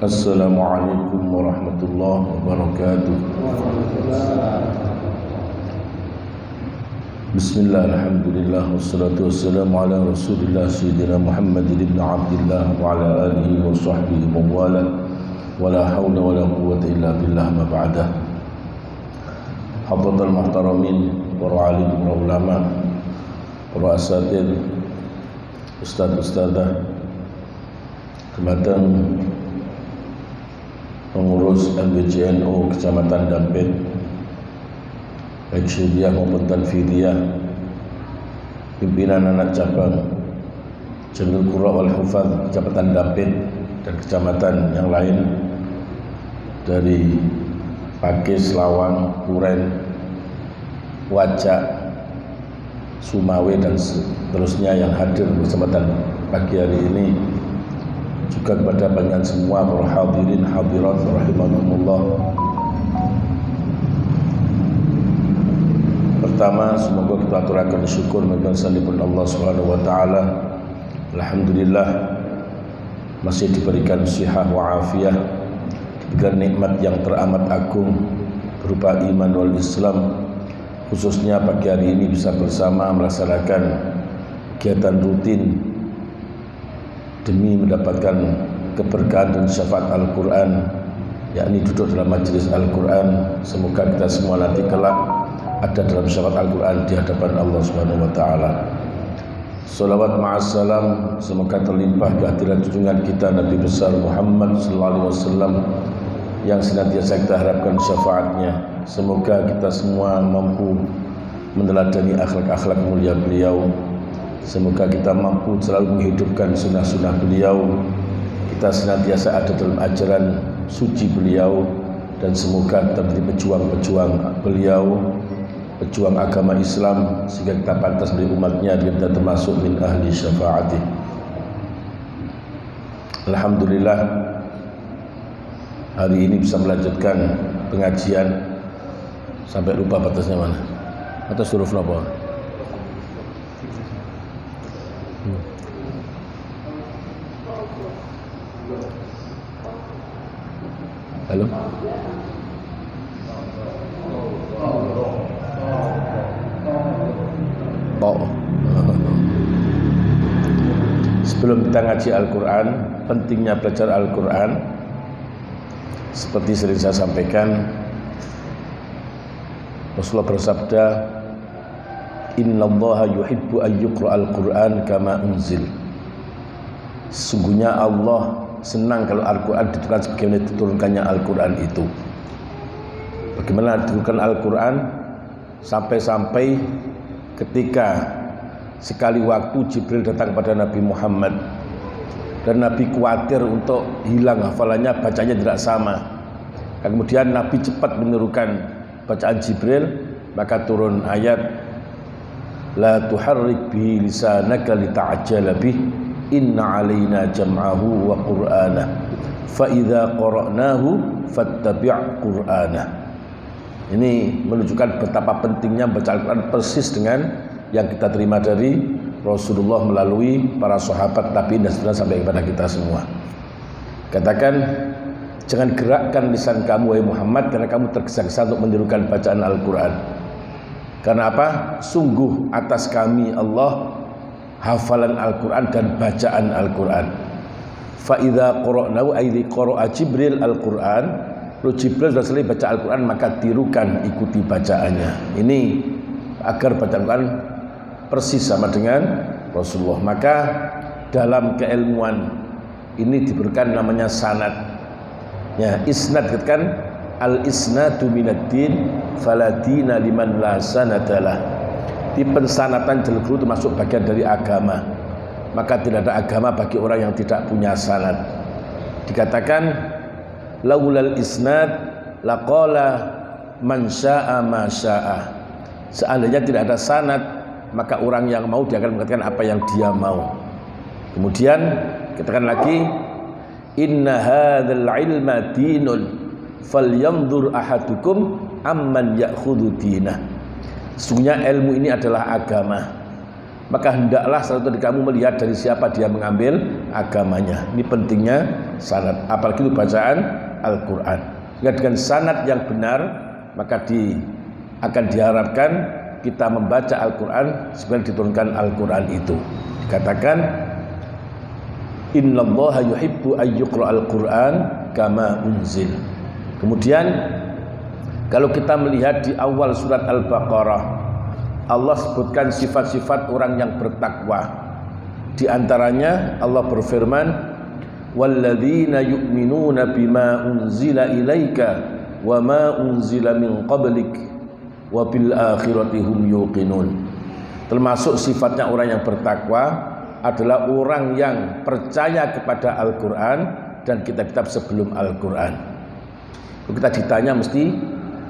Assalamualaikum warahmatullahi wabarakatuh. Bismillah, alhamdulillah, wassalatu wassalamu ala rasulillah sayyidina Muhammad ibn Abdillah wa ala alihi wa sahbihi wa wala wa la hawla wa la quwwata illa billah ma ba'dah. Hafadhal muhtaramin, para alim, para ulama, para asatidz, ustaz-ustadzah, kematan pengurus MBJNU Kecamatan Dampit, baik syuriah maupun tanfidiyah, pimpinan anak cabang Jamil Qurra wal Hufaz Kecamatan Dampit dan kecamatan yang lain dari Pakis, Lawang, Kuren, Wajak, Sumawe dan seterusnya yang hadir kesempatan pagi hari ini, juga kepada panjenengan semua para hadirin hadirat rahimakumullah. Pertama, semoga kita aturakan syukur mengucapkan Allah Subhanahu wa taala. Alhamdulillah masih diberikan sihat wa afiah, diberikan nikmat yang teramat agung berupa iman wal Islam. Khususnya pagi hari ini bisa bersama melaksanakan kegiatan rutin demi mendapatkan keberkahan dan syafaat Al-Quran, yakni duduk dalam majelis Al-Quran. Semoga kita semua nanti kelak ada dalam syafaat Al-Quran di hadapan Allah Subhanahu wa taala. Salawat ma'assalam semoga terlimpah kehadiran junjungan kita Nabi besar Muhammad sallallahu alaihi wasallam yang senantiasa kita harapkan syafaatnya. Semoga kita semua mampu meneladani akhlak-akhlak mulia beliau. Semoga kita mampu selalu menghidupkan sunnah-sunnah beliau. Kita senantiasa ada dalam ajaran suci beliau, dan semoga kita menjadi pejuang-pejuang beliau, pejuang agama Islam, sehingga kita pantas menjadi umatnya dan kita termasuk min ahli syafaatih. Alhamdulillah, hari ini bisa melanjutkan pengajian sampai lupa batasnya mana. Atas huruf apa? Halo? Sebelum kita ngaji Al-Quran, pentingnya belajar Al-Quran. Seperti sering saya sampaikan, Rasulullah bersabda, Innallaha yuhibbu an yuqra'al Qur'an kama unzil. Sesungguhnya Allah senang kalau Al-Quran diturunkan sebagaimana diturunkannya Al-Quran itu. Bagaimana diturunkan Al-Quran? Sampai-sampai ketika sekali waktu Jibril datang kepada Nabi Muhammad dan Nabi khawatir untuk hilang hafalannya, bacanya tidak sama. Kemudian Nabi cepat menirukan bacaan Jibril, maka turun ayat La tuharrik bihi lisanaka lita'ajjala bih Inna alaina jam'ahu wa qur'anah fa idza qara'nahu fattabi' qur'anah. Ini menunjukkan betapa pentingnya membaca Al-Quran, persis dengan yang kita terima dari Rasulullah melalui para sahabat, tabi'in dan seterusnya sampai kepada kita semua. Katakan, jangan gerakkan lisan kamu wahai Muhammad karena kamu tergesa-gesa untuk menirukan bacaan Al-Quran. Karena apa? Sungguh atas kami Allah hafalan Al-Quran dan bacaan Al-Quran. Fa idza qara'nahu ayyi qara'a Jibril Al-Quran. Kalau Jibril sudah selesai baca Al-Quran, maka tirukan, ikuti bacaannya. Ini agar bacaan Al-Quran persis sama dengan Rasulullah. Maka dalam keilmuan ini diberikan namanya sanad. Ya, isnad kan al-isnadu minad-din fala dina liman la sanadalah. Di pensanatan jalur guru termasuk bagian dari agama. Maka tidak ada agama bagi orang yang tidak punya sanad. Dikatakan laulal isnad laqala man syaa ma syaa. Seandainya tidak ada sanad, maka orang yang mau dia akan mengatakan apa yang dia mau. Kemudian katakan lagi, inna hadzal ilma dinun falyanzur ahadukum amman ya'khudhu dinah. Sesungguhnya ilmu ini adalah agama, maka hendaklah satu dari kamu melihat dari siapa dia mengambil agamanya. Ini pentingnya sanad, apalagi itu bacaan Al-Quran. Jika dengan sanad yang benar, maka akan diharapkan kita membaca Al-Quran sebagaimana diturunkan Al-Quran itu. Dikatakan, innallaha yuhibbu ayyuqra'al Qur'an kama unzil. Kemudian kalau kita melihat di awal surat Al-Baqarah, Allah sebutkan sifat-sifat orang yang bertakwa. Di antaranya Allah berfirman, walladzina yu'minuna bima unzila ilaika wa ma unzila min qablik wa bil akhirati hum yuqinun. Termasuk sifatnya orang yang bertakwa adalah orang yang percaya kepada Al-Quran dan kitab-kitab sebelum Al-Quran. Kalau kita ditanya mesti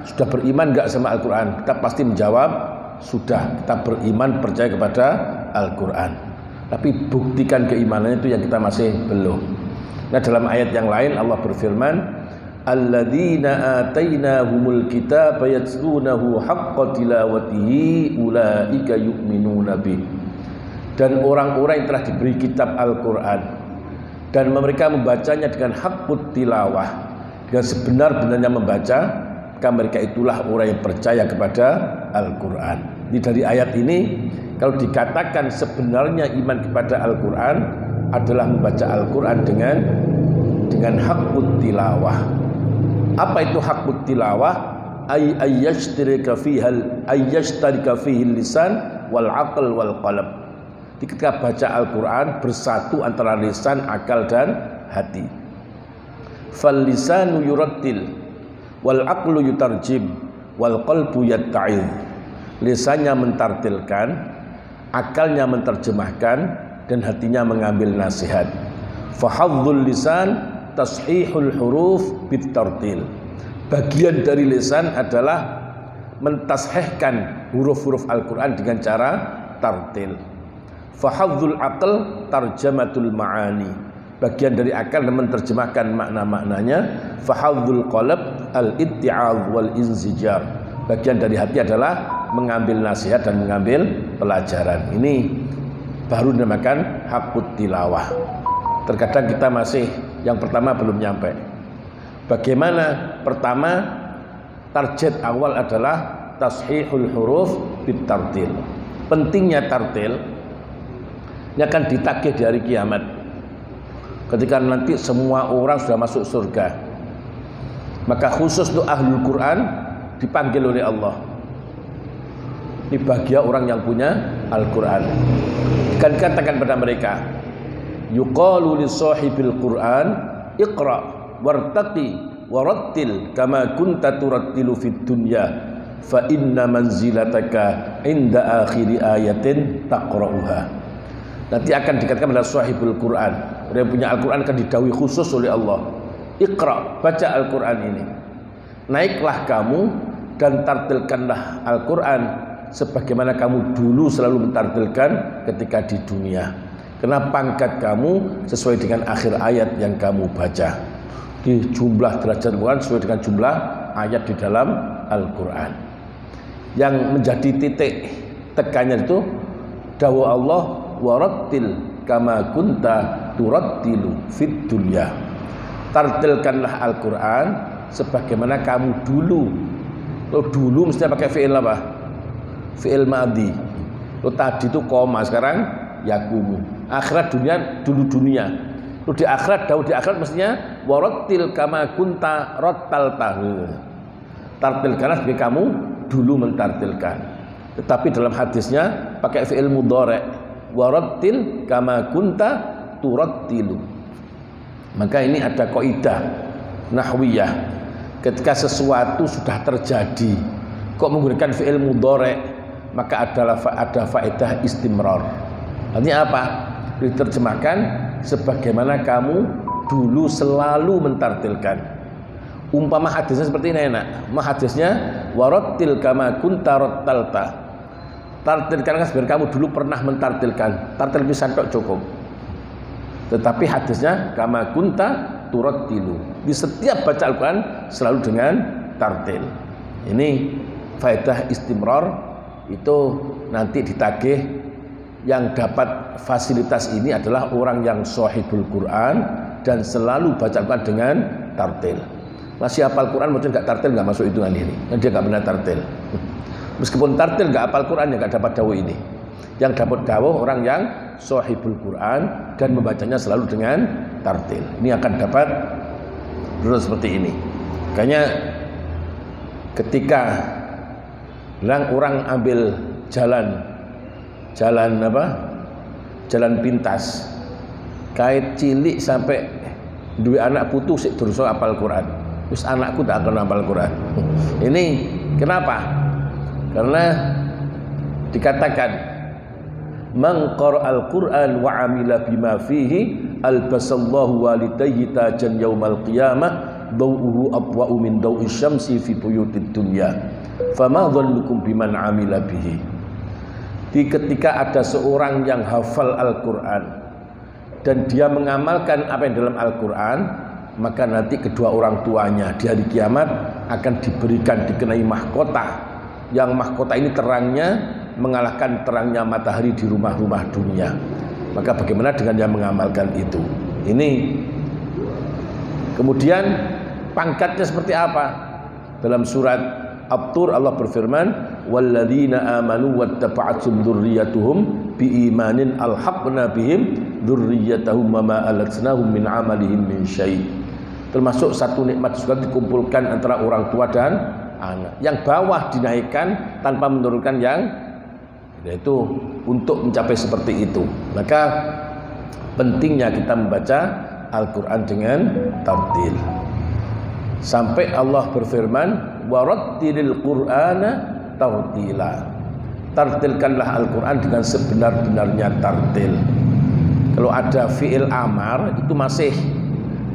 sudah beriman enggak sama Al-Quran, kita pasti menjawab sudah, kita beriman percaya kepada Al-Quran. Tapi buktikan keimanannya itu yang kita masih belum. Nah, dalam ayat yang lain Allah berfirman, alladzina atainahumul kitaba yatlunahu haqqa tilawatihi ulaika yu'minuna bih. Dan orang-orang yang telah diberi kitab Al-Quran dan mereka membacanya dengan haqqut tilawah, dengan sebenar-benarnya membaca, maka mereka itulah orang yang percaya kepada Al-Quran. Jadi dari ayat ini, kalau dikatakan sebenarnya iman kepada Al-Quran adalah membaca Al-Quran dengan haqqut tilawah. Apa itu haqqut tilawah? Ayyashtarika fihi lisan wal aql wal qalb. Ketika baca Al-Quran bersatu antara lisan, akal dan hati. Fal lisanu yurattil wal aqlu yutarjim wal qalbu yatta'id. Lisannya mentartilkan, akalnya menerjemahkan, dan hatinya mengambil nasihat. Fahadzul lisan tashihul huruf bitartil. Bagian dari lisan adalah mentashihkan huruf-huruf Al-Quran dengan cara tartil. Fahadzul aql tarjamatul ma'ani. Bagian dari akal menerjemahkan makna-maknanya. Fahadzul qalb al-itti'adh wal inzijar. Bagian dari hati adalah mengambil nasihat dan mengambil pelajaran. Ini baru dinamakan haqqut tilawah. Terkadang kita masih yang pertama belum nyampe. Bagaimana? Pertama, target awal adalah tashihul huruf bitartil. Pentingnya tartil ini akan ditagih di hari kiamat. Ketika nanti semua orang sudah masuk surga, maka khusus untuk ahlul Quran dipanggil oleh Allah. Ini bahagia orang yang punya Al-Quran. Akan dikatakan pada mereka, yuqalu li sahibil Quran iqra wartaqi warattil kama kunta turattilu fid dunya fa inna manzilataka inda akhiri ayatin taqra'uha. Nanti akan dikatakan pada sahibul Quran, orang yang punya Al-Quran akan didhawuhi khusus oleh Allah, iqra, baca Al-Quran ini, naiklah kamu dan tartilkanlah Al-Quran sebagaimana kamu dulu selalu mentartilkan ketika di dunia. Karena pangkat kamu sesuai dengan akhir ayat yang kamu baca. Di jumlah derajat Quran sesuai dengan jumlah ayat di dalam Al-Quran. Yang menjadi titik tekannya itu dawuh Allah, warattil kama kunta turattilu fid dunya. Tartilkanlah Al-Quran sebagaimana kamu dulu. Dulu mestinya pakai fi'il apa? Fi'il madhi. Tadi itu koma, sekarang yakumu. Akhirat dunia, dulu dunia. Di akhirat, di akhirat mestinya warattil kama kunta rattaltahu. Tartilkanlah sebagai kamu dulu mentartilkan. Tetapi dalam hadisnya pakai fi'il mudhari', warattil kama kunta turattilu. Maka ini ada kaidah nahwiyah. Ketika sesuatu sudah terjadi kok menggunakan fi'il mudhari', maka ada faedah istimrar. Artinya apa? Diterjemahkan sebagaimana kamu dulu selalu mentartilkan. Umpama hadisnya seperti ini enak. Hadisnya warattil kama kunta rattalta. Tartilkan sebenarnya kamu dulu pernah mentartilkan. Tartil pisan tok cukup. Tetapi hadisnya kama kunta turattilu. Di setiap baca Al-Quran selalu dengan tartil. Ini faedah istimrar itu nanti ditagih yang dapat fasilitas ini adalah orang yang sahibul Quran dan selalu baca Quran dengan tartil. Masih hafal Quran mungkin nggak tartil nggak masuk hitungan ini, dan dia nggak benar tartil. Meskipun tartil nggak hafal Quran ya nggak dapat dawuh ini. Yang dapat dawuh orang yang sahibul Quran dan membacanya selalu dengan tartil. Ini akan dapat terus seperti ini. Makanya ketika orang ambil jalan pintas, kait cilik sampai dua anak putu sik durung hafal Quran. Terus anakku tak akan hafal Quran. Ini kenapa? Karena dikatakan man qara'al Qur'an wa 'amila bima fihi albasallahu walidayhi tajan yaumal qiyamah dawuhu abwa'u min dawi syamsi fi buyutid dunya fama dhannukum biman 'amila bihi. Ketika ada seorang yang hafal Al-Quran dan dia mengamalkan apa yang dalam Al-Quran, maka nanti kedua orang tuanya di hari kiamat akan dikenai mahkota, yang mahkota ini terangnya mengalahkan terangnya matahari di rumah-rumah dunia. Maka bagaimana dengan yang mengamalkan itu? Ini kemudian pangkatnya seperti apa? Dalam surat At-Tur Allah berfirman, walladzina amanu wattaba'athum dzurriyyatuhum biimanin alhaqna bihim dzurriyyatahum wama alatnahum min amalihim min syai'. Termasuk satu nikmat juga dikumpulkan antara orang tua dan anak. Yang bawah dinaikkan tanpa menurunkan yang, yaitu untuk mencapai seperti itu. Maka pentingnya kita membaca Al-Quran dengan tartil. Sampai Allah berfirman, warattilil Qur'ana tartila. Tartilkanlah Al-Quran dengan sebenar-benarnya tartil. Kalau ada fi'il amar itu masih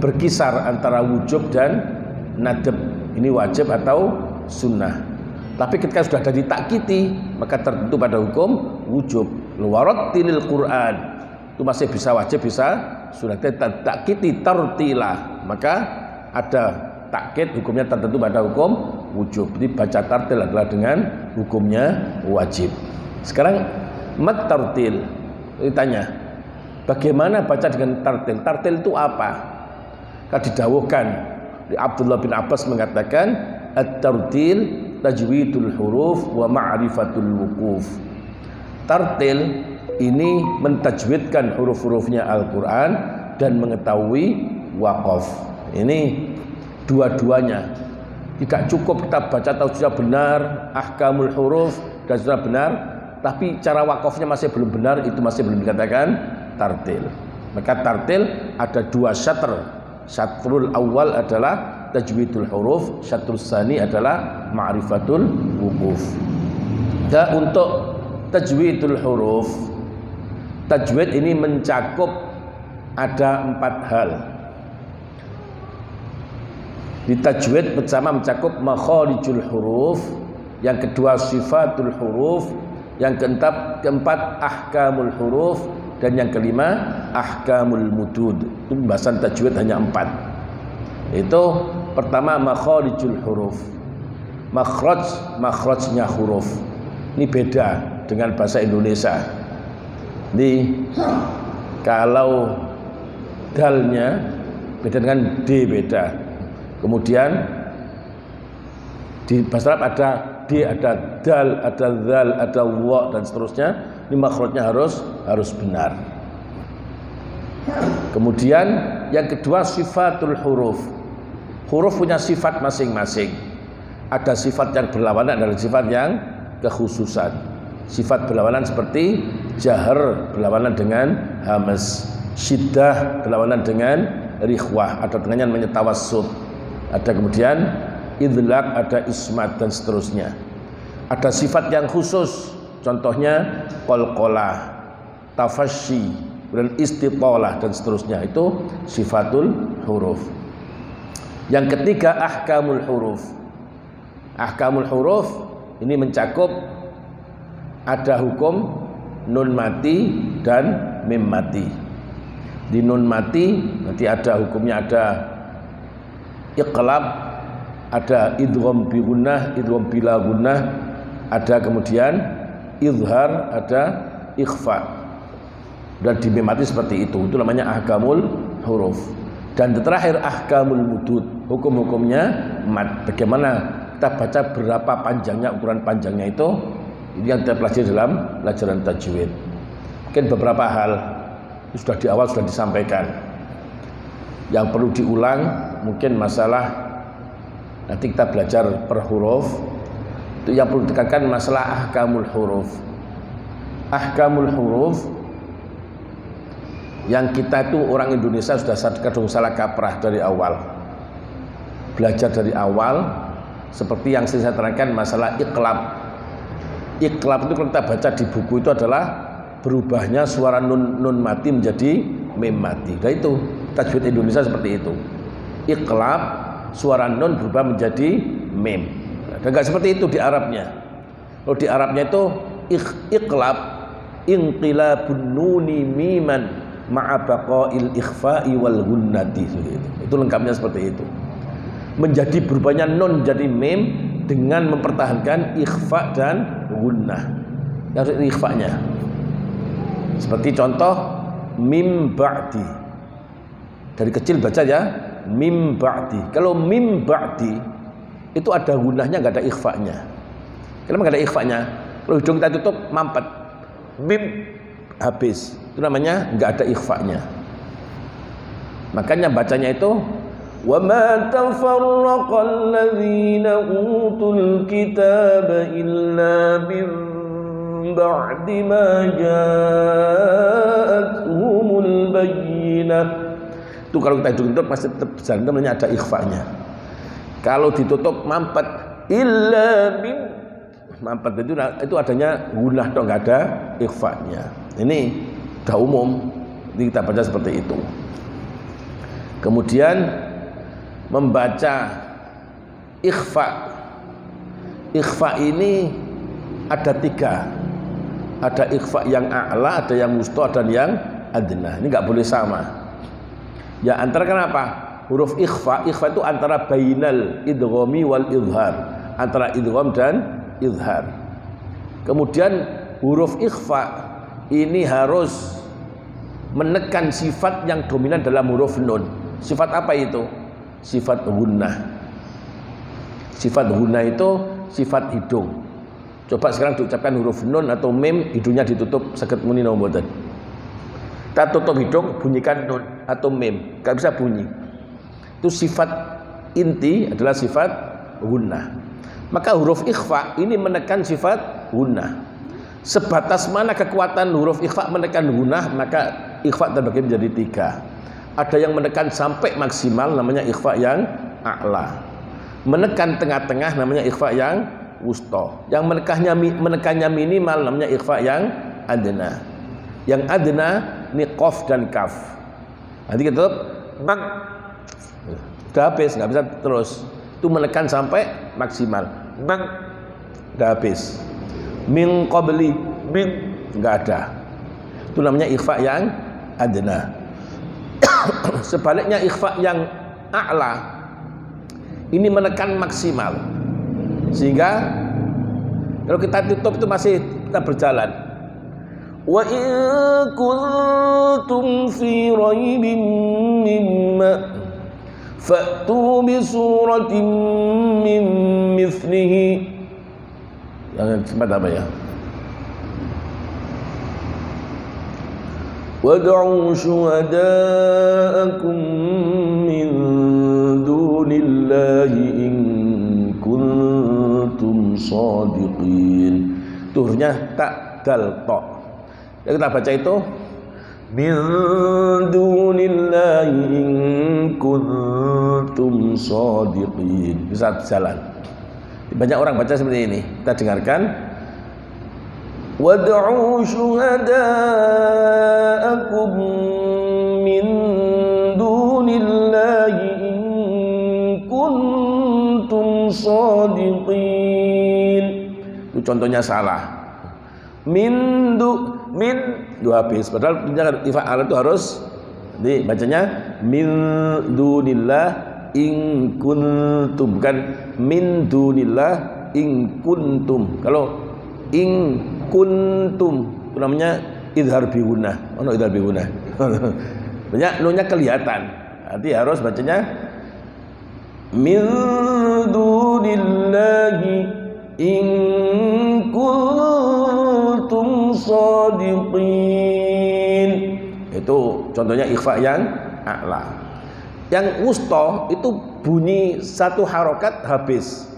berkisar antara wujub dan nadab. Ini wajib atau sunnah. Tapi ketika sudah ada ditakkiti, maka tertentu pada hukum wujub. Warattilil Qur'an itu masih bisa wajib, bisa sunnah. Takkiti tartila, maka ada takkit hukumnya tertentu pada hukum wujub. Jadi baca tartil adalah dengan hukumnya wajib. Sekarang mat tartil, ditanya bagaimana baca dengan tartil? Tartil itu apa? Kan didawuhkan Abdullah bin Abbas mengatakan at-tartil tajwidul huruf wa ma'rifatul wuquf. Tartil ini mentajwidkan huruf-hurufnya Al-Quran dan mengetahui waqaf. Ini dua-duanya. Tidak cukup kita baca tahu sudah benar ahkamul huruf dan sudah benar, tapi cara wakafnya masih belum benar, itu masih belum dikatakan tartil. Maka tartil ada dua syatr. Syatrul awal adalah tajwidul huruf, syatrul tsani adalah ma'rifatul wuquf. Dan untuk tajwidul huruf, tajwid ini mencakup ada 4 hal. Di tajwid pertama mencakup makharijul huruf, yang kedua sifatul huruf, yang keempat ahkamul huruf, dan yang kelima ahkamul mudud. Itu pembahasan tajwid hanya 4. Itu pertama makharijul huruf. Makhrajnya huruf. Ini beda dengan bahasa Indonesia. Ini kalau dalnya beda dengan D, beda. Kemudian di bahasa Arab ada D, ada dal, ada zal, ada wa dan seterusnya. Ini makhrajnya harus benar. Kemudian yang kedua sifatul huruf. Huruf punya sifat masing-masing. Ada sifat yang berlawanan, ada sifat yang kekhususan. Sifat berlawanan seperti jahar berlawanan dengan hamas, syiddah berlawanan dengan rikhwah, atau dengan yang menyetawassut. Ada kemudian idlaq, ada ismat dan seterusnya. Ada sifat yang khusus, contohnya qalqalah, tafasyi, dan istitalah dan seterusnya. Itu sifatul huruf. Yang ketiga ahkamul huruf. Ahkamul huruf ini mencakup ada hukum nun mati dan mim mati. Di nun mati nanti ada hukumnya, ada iqlab, ada idgham bi gunnah, idgham bila gunnah, ada kemudian izhar, ada ikhfa. dan dimemati seperti itu namanya ahkamul huruf. Dan terakhir ahkamul mudud, hukum-hukumnya mad. Bagaimana kita baca berapa panjangnya, ukuran panjangnya itu yang kita pelajari dalam pelajaran tajwid. Mungkin beberapa hal sudah di awal sudah disampaikan. Yang perlu diulang mungkin masalah nanti kita belajar per huruf. Itu yang perlu ditekankan masalah ahkamul huruf. Ahkamul huruf yang kita itu orang Indonesia sudah kadang salah kaprah dari awal. Belajar dari awal seperti yang saya terangkan masalah iqlab. Iqlab itu kalau kita baca di buku itu adalah berubahnya suara nun mati menjadi mim mati. Nah itu tajwid Indonesia seperti itu. Iqlab suara nun berubah menjadi mim. Dan enggak seperti itu di Arabnya. Kalau di Arabnya itu iqlab inqilabun nuni miman ma'a baqa'il ikhfa'i wal gunnati. Itu lengkapnya seperti itu. Menjadi berubahnya nun jadi mim dengan mempertahankan ikhfa dan gunnah. Yang ikhfa'nya. Seperti contoh mim ba'di. Dari kecil baca ya mim ba'di. Kalau mim ba'di itu ada gunnahnya, enggak ada ikhfa'nya. Kenapa enggak ada ikhfa'nya? Kalau hidung kita tutup mampet. Mim habis. Itu namanya enggak ada ikhfa'nya. Makanya bacanya itu wa ma tafarraqal ladzina utul kitaba illa min ba'di ma ja'atuhumul bayyinah. Itu kalau kita tutup masih tetap jalan, namanya ada ikhfa'nya. Kalau ditutup mampet illa min mampet itu adanya gunnah toh, enggak ada ikhfa'nya. Ini sudah umum, jadi kita baca seperti itu. Kemudian membaca ikhfa. Ikhfa ini ada 3. Ada ikhfa yang a'la, ada yang wusta, dan yang adna. Ini nggak boleh sama. Ya antara kenapa? Huruf ikhfa itu antara bainal idghami wal izhar, antara idgham dan izhar. Kemudian huruf ikhfa ini harus menekan sifat yang dominan dalam huruf nun. Sifat apa itu? Sifat gunnah. Sifat gunnah itu sifat hidung. Coba sekarang diucapkan huruf nun atau mim, hidungnya ditutup saged muni napa mboten? Kita tutup hidung, bunyikan nun atau mim, enggak bisa bunyi. Itu sifat inti adalah sifat gunnah. Maka huruf ikhfa ini menekan sifat gunnah. Sebatas mana kekuatan huruf ikhfa menekan gunnah, maka ikhfa terbagi menjadi 3. Ada yang menekan sampai maksimal, namanya ikhfa yang a'la. Menekan tengah-tengah, namanya ikhfa yang wusta. Yang menekannya minimal, namanya ikhfa yang adna. Yang adna ini qaf dan kaf. Nanti kita tutup bang, udah habis, nggak bisa terus. Itu menekan sampai maksimal. Bang, udah habis. Min qabli, min, enggak ada. Itu namanya ikhfa yang adna. Sebaliknya ikhfa yang a'la ini menekan maksimal. Sehingga kalau kita tutup itu masih kita berjalan. Wa in kuntum fi raibin mimma fa'tu bi suratin min mithlihi. Yang sempat apa ya? Wad'u syuhada'akum min dunillahi in kuntum shadiqin. Turnya tak dal ta. Yang kita baca itu min dunillahi in kuntum shadiqin. Bisa jalan. Banyak orang baca seperti ini. Kita dengarkan. Wad'u syuhada'akum min dunillahi in kuntum shadiqin. Itu contohnya salah. Min dua habis. Padahal ifa'al itu harus bacanya min dunillah in kuntum, bukan min dunillah in kuntum. Kalau in kuntum itu namanya idhar bi gunnah. Ono idhar bi gunnah. Banyak nunya kelihatan. Nanti harus bacanya min dunillahi in kuntum shadiqin. Itu contohnya ikhfa yang a'la. Yang wusta itu bunyi satu harokat habis.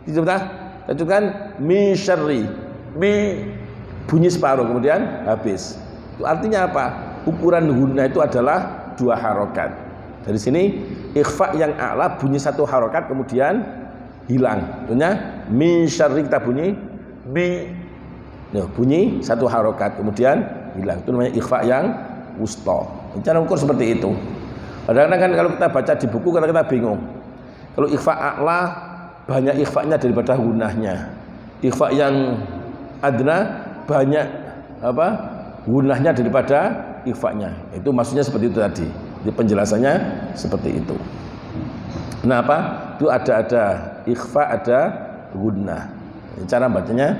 Disebutkan min syarri, bi bunyi separuh kemudian habis. Itu artinya apa? Ukuran gunnah itu adalah 2 harokat. Dari sini ikhfa yang a'la bunyi satu harokat kemudian hilang. Contohnya min syarri kita bunyi bi, bunyi satu harokat kemudian hilang. Itu namanya ikhfa yang wusta. Cara ukur seperti itu. Kadang-kadang kan kalau kita baca di buku kita bingung. Kalau ikhfa a'la banyak ikhfa'nya daripada gunnahnya. Ikhfa yang adna banyak apa? Gunnahnya daripada ikhfa'nya. Itu maksudnya seperti itu tadi. Jadi penjelasannya seperti itu. Kenapa? Itu ada ikhfa, ada gunnah. Cara bacanya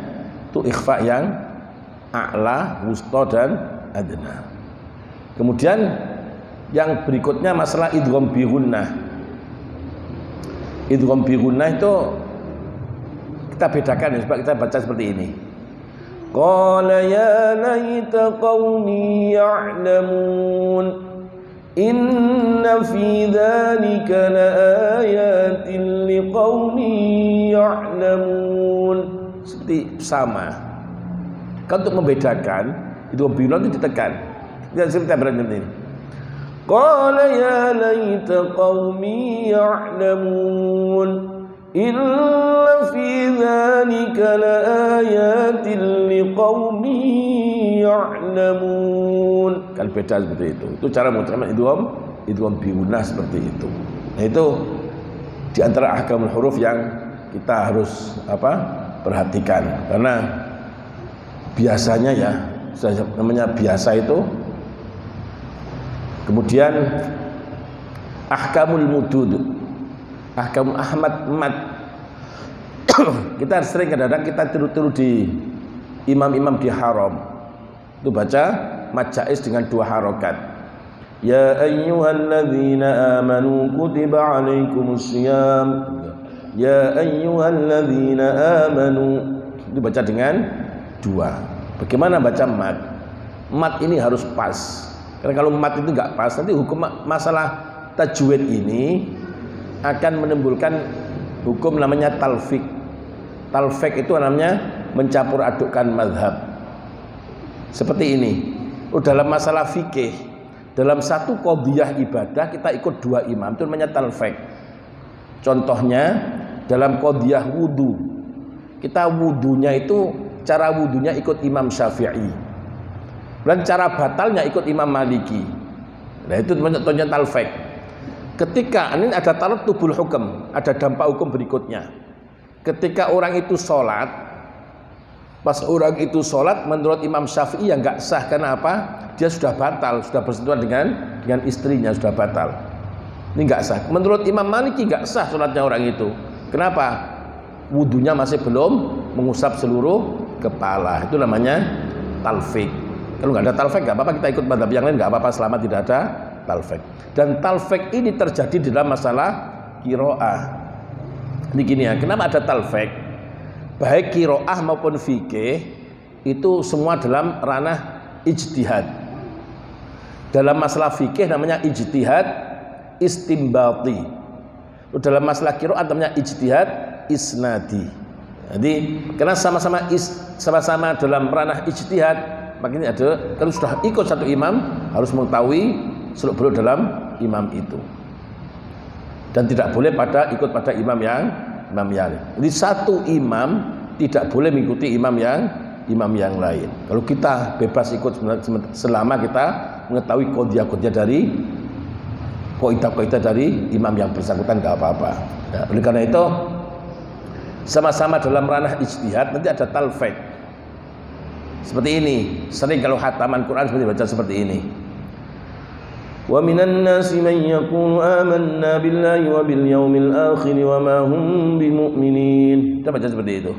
itu ikhfa yang a'la, wusta dan adna. Kemudian yang berikutnya masalah idgham bi gunnah. Idgham bi gunnah itu kita bedakan ya, sebab kita baca seperti ini. Qala ya laita qaumi ya'lamun inna fi dzalika laayatin liqaumin ya'lamun. Seperti sama. Kan untuk membedakan idgham bi gunnah itu ditekan. Kita berani ini. Qala ya laita qaumi ya'lamun inna fi dzalika laayatin liqaumin ya'lamun. Kan beda seperti itu. Itu cara mengucapkan idgham bi gunnah seperti itu. Nah, itu di antara ahkamul huruf yang kita harus perhatikan, karena biasanya ya namanya biasa itu. Kemudian ahkamul mudud, ahkamul ahmad mat. Kita sering kadang-kadang kita tiru-tiru di imam-imam di haram itu baca mad jaiz dengan 2 harokat. Ya ayyuhalladzina amanu kutiba alaikumussyiyam. Ya ayyuhalladzina amanu itu baca dengan 2. Bagaimana baca mad? Mad ini harus pas. Karena kalau mat itu nggak pas, nanti hukum masalah tajwid ini akan menimbulkan hukum namanya talfik. Talfik itu namanya mencampur adukkan mazhab. Seperti ini. Dalam masalah fikih, dalam satu qadhiyah ibadah kita ikut 2 imam, itu namanya talfik. Contohnya dalam qadhiyah wudu, kita wudunya itu cara wudunya ikut Imam Syafi'i. Dan cara batalnya ikut Imam Maliki. Nah itu contohnya talfik. Ketika ini ada tarattubul hukum, ada dampak hukum berikutnya. Ketika orang itu sholat, pas orang itu sholat menurut Imam Syafi'i yang nggak sah. Karena apa? Dia sudah batal, sudah bersentuhan dengan istrinya, sudah batal. Ini nggak sah. Menurut Imam Maliki nggak sah sholatnya orang itu. Kenapa? Wudunya masih belum mengusap seluruh kepala. Itu namanya talfik. Kalau nggak ada talfik nggak apa-apa, kita ikut mazhab yang lain nggak apa-apa selama tidak ada talfik. Dan talfik ini terjadi di dalam masalah qiraah. Ini gini ya, kenapa ada talfik? Baik qiraah maupun fikih itu semua dalam ranah ijtihad. Dalam masalah fikih namanya ijtihad istimbati. Dalam masalah qiraah namanya ijtihad isnadi. Jadi karena sama-sama dalam ranah ijtihad, makanya ada kalau sudah ikut satu imam harus mengetahui seluk-beluk dalam imam itu, dan tidak boleh ikut pada imam yang lain. Jadi satu imam tidak boleh mengikuti imam yang lain. Kalau kita bebas ikut selama kita mengetahui qadhiyah dari kaidah dari imam yang bersangkutan, nggak apa-apa. Nah, oleh karena itu sama-sama dalam ranah ijtihad, nanti ada talfik. Seperti ini, sering kalau khataman Quran seperti baca seperti ini. Wa minan nasi man yaqulu amanna billahi wa bil yaumil akhir wa ma hum bimu'minin. Kita baca seperti itu.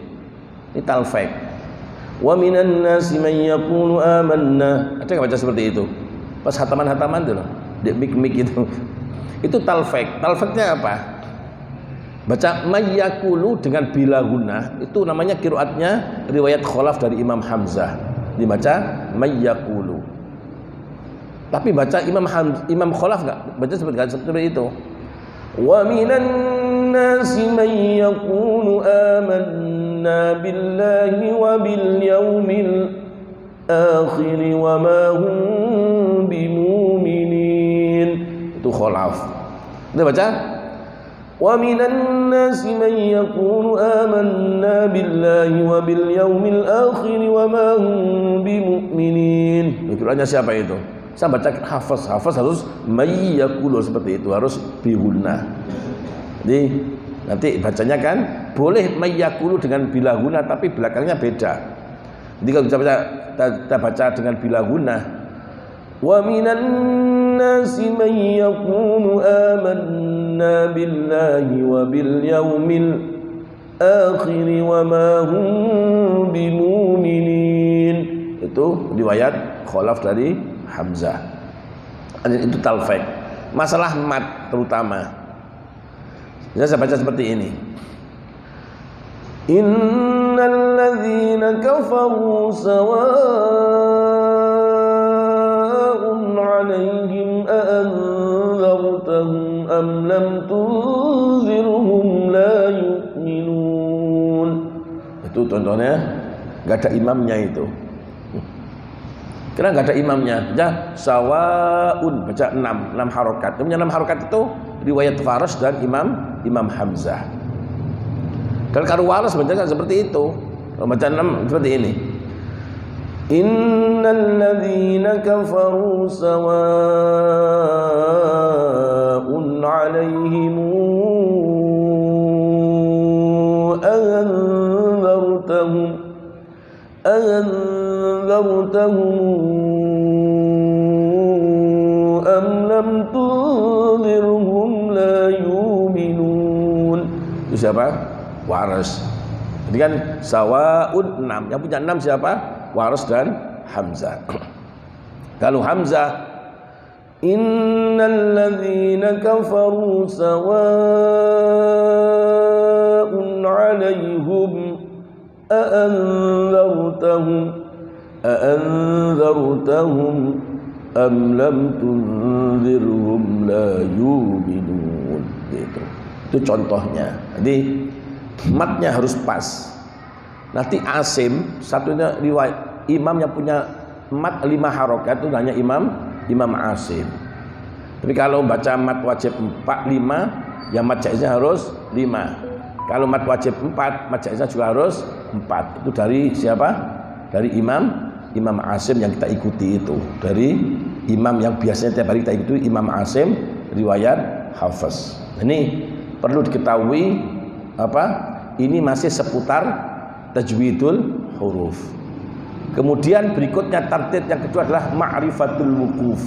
Ini talfik. Wa minan nasi man yaqulu amanna. Ada nggak baca seperti itu? Pas hataman-hataman itu loh, di mik-mik itu. Itu talfek. Talfeknya apa? Baca mayyakulu dengan bila guna, itu namanya qiraatnya riwayat Khalaf dari Imam Hamzah. Dibaca mayyakulu. Tapi baca Imam Khalaf enggak? Baca seperti itu. Wa minan nasi man yaqulu amanna billahi wa bil yaumil akhir wa ma hum bimumin. Itu Khalaf. Kita baca wa minan nasi man yaqulu amanna billahi wa bil yaumil akhir wa ma hum bimumin. Qiraatnya siapa itu? Saya baca hafaz harus mayyakulu seperti itu, harus bihunna. Jadi nanti bacanya kan boleh mayyakulu dengan bila guna, tapi belakangnya beda. Jadi kalau kita baca dengan bila guna, wa minan nasi man yaqulu amanna billahi wa bil yaumil akhir wa ma hum bimumin. Itu riwayat Khalaf dari Hamzah. Itu talfek. Masalah mat terutama. Saya baca seperti ini. Innal ladzina kafaru sawa'un 'alaihim a anzartahum am lam tunzirhum la yu'minun. Itu contohnya enggak ada imamnya itu. Karena nggak ada imamnya, baca sawaun, baca 6 harokat. Yang 6 harokat itu riwayat Faras dan Imam Hamzah. Dan kalau Waras baca seperti itu, baca 6 seperti ini. Innal ladzina kafaru sawaun 'alaihim anzartahum am lam tunzirhum la yu'minun. Itu siapa? Waras. Jadi kan sawaun 6. Yang punya 6 siapa? Waras dan Hamzah. Kalau Hamzah, innal ladzina kafaru sawaun 'alaihim أأنذرتهم أم لم تنذرهم لا يؤمنون. Gitu. Itu contohnya. Jadi matnya harus pas. Nanti Asim, satunya riwayat imam yang punya mat 5 harokat itu hanya Imam Asim. Tapi kalau baca mat wajib 4, 5, yang mat jaiznya harus 5. Kalau mat wajib 4, mat jaiznya juga harus 4. Itu dari siapa? Dari Imam Asim yang kita ikuti itu. Dari imam yang biasanya tiap hari kita ikuti, Imam Asim riwayat Hafaz. Ini perlu diketahui apa? Ini masih seputar tajwidul huruf. Kemudian berikutnya tartib yang kedua adalah ma'rifatul wukuf.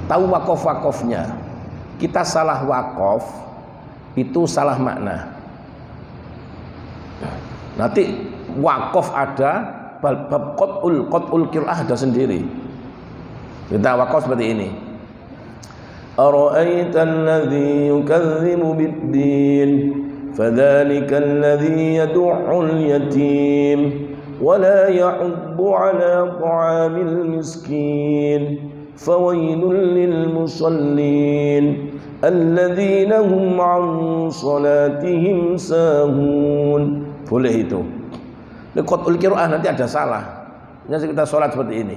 Tahu wakof-wakofnya. Kita salah wakof itu salah makna. Nanti wakof ada, bab qat'ul qira'ah ada sendiri. Kita wakof seperti ini. Ara'aita alladhi yukadzibu bid-din fadzalika alladhi yad'ul yatim wa la yahuddu 'ala ta'amil miskin fawailul lil musallin alladzina hum 'an salatihim sahun. Boleh itu. Qat'ul qira'ah nanti ada salah. Nanti kita sholat seperti ini.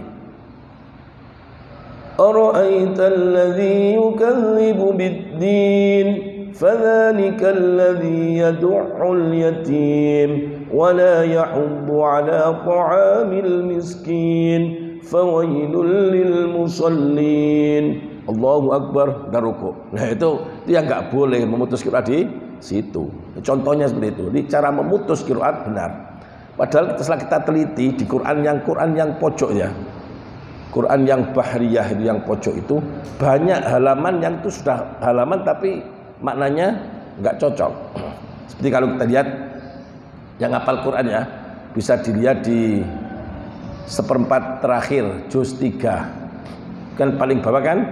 Ara'aita alladhi yukadzibu bid-din fadzalika alladhi yad'ul yatim wa la yahuddu 'ala ta'amil miskin fawailul lil musallin. Allahu akbar, dan ruku'. Nah itu yang enggak boleh memutus qiraat di situ. Contohnya seperti itu. Jadi cara memutus qiraat benar. Padahal setelah kita teliti di Quran yang pojok ya, Quran yang bahriyah itu yang pojok itu banyak halaman yang itu sudah halaman tapi maknanya nggak cocok. Seperti kalau kita lihat yang hafal Quran ya, bisa dilihat di seperempat terakhir juz 3 kan paling bawah kan,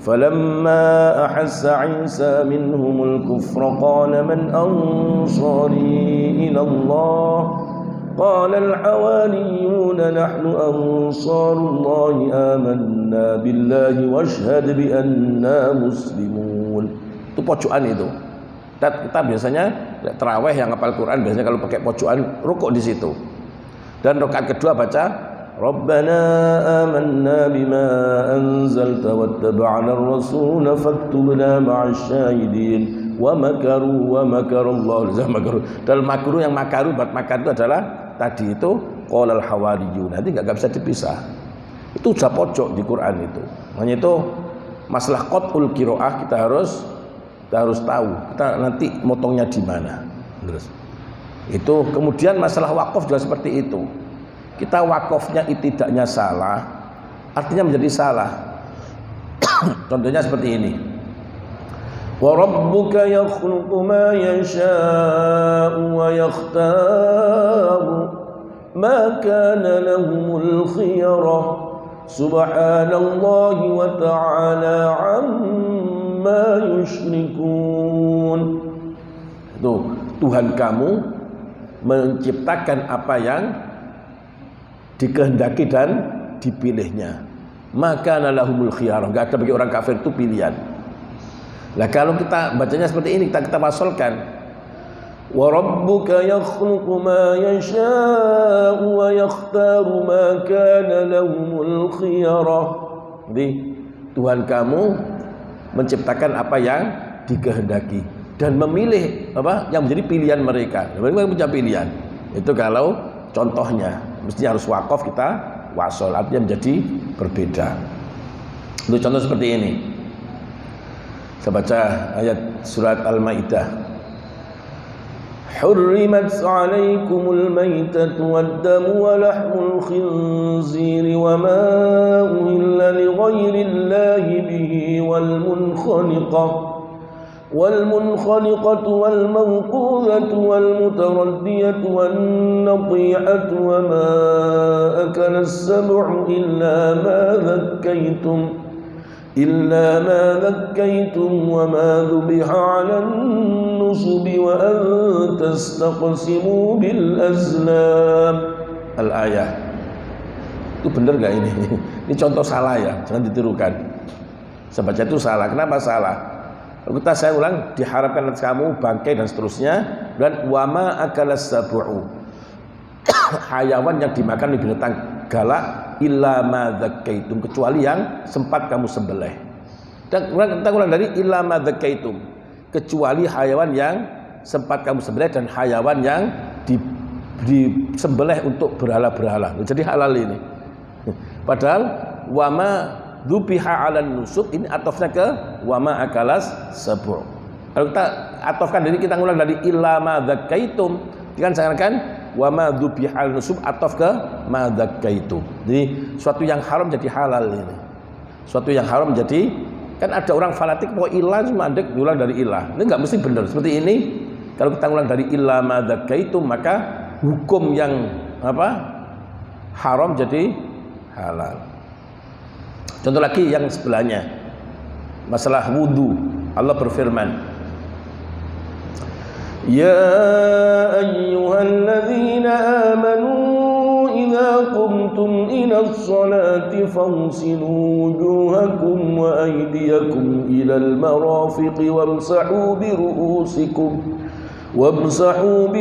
falamma ahassa Isa minhumul kufra qala man ansari ila Allah qala al-hawariyuna nahnu ansarullahi amanna billahi washhad bi anna muslimun. Itu pojokan itu. Kita biasanya tarawih yang hafal Quran biasanya kalau pakai pojokan rukuk di situ. Dan rakaat kedua baca Rabbana amanna bima anzalta wattaba'na ar-rasul faktubna ma'asy syahidin wa makaru wa makarallahu la makaru. Dalam makru yang makaru buat makar itu adalah tadi itu qalal hawariyun. Nanti enggak bisa dipisah. Itu sudah pojok di Quran itu. Makanya itu masalah qatul qiraah kita harus tahu. Kita nanti motongnya di mana. Terus itu kemudian masalah wakaf juga seperti itu. Kita wakafnya tidaknya salah, artinya menjadi salah. Contohnya seperti ini. Wa rabbuka yakhluqu ma yasha'u wa yakhtaru ma kana lahumul khiyarah subhanallahi wa ta'ala amma yusyrikun. Itu Tuhan kamu menciptakan apa yang dikehendaki dan dipilihnya. Maka lahumul khiyarah, enggak ada bagi orang kafir itu pilihan. Nah kalau kita bacanya seperti ini, kita wasolkan wa rabbuka yakhluqu ma yasha'u wa yakhtaru ma kana lahumul khiyarah. Jadi Tuhan kamu menciptakan apa yang dikehendaki dan memilih apa yang menjadi pilihan mereka. Mereka punya pilihan. Itu kalau contohnya mesti harus wakaf kita wasol, artinya menjadi berbeda. Untuk contoh seperti ini, saya baca ayat surat Al-Maidah. Hurrimat 'alaikumul maitatu wad-damu wa lahmul khinziri wa ma uhilla li ghairillahi bihi والمنخنقة والموقوذة والمتردية والنطيحة وما أكل السبع إلا ما ذكيتم وما ذبح على النصب وأن تستقسموا بالأزلام. Al-ayah. Itu benar gak ini? Ini contoh salah ya, jangan ditirukan. Saya baca itu salah. Kenapa salah? Kita saya ulang, diharapkan atas kamu bangkai dan seterusnya. Dan wama akalas sab'u, hayawan yang dimakan oleh binatang galak, illa ma dzakaitum, kecuali yang sempat kamu sembelih. Dan kita ulang dari illa ma dzakaitum, kecuali hayawan yang sempat kamu sembelih dan hayawan yang disembelih untuk berhala-berhala. Jadi halal ini. Padahal wama dzubiha 'alan nusuk, ini atofnya ke wama akalas sab'u. Kalau kita atofkan dari kita ngulang dari illa ma dzakaitum, kan saya katakan wama dzubiha 'alan nusuk atof ke ma dzakaitum. Jadi suatu yang haram jadi halal ini. Suatu yang haram jadi, kan ada orang fanatik bahwa ilah cuma mandek diulang dari ilah. Ini enggak mesti benar. Seperti ini kalau kita ngulang dari illa ma dzakaitum, maka hukum yang apa? Haram jadi halal. Contoh lagi yang sebelahnya, masalah wudu. Allah berfirman, Ya ayyuhalladzina amanu idza qumtum ilas salati faghsilu wujuhakum wa aydiyakum ilal marafiqi wamsahu bi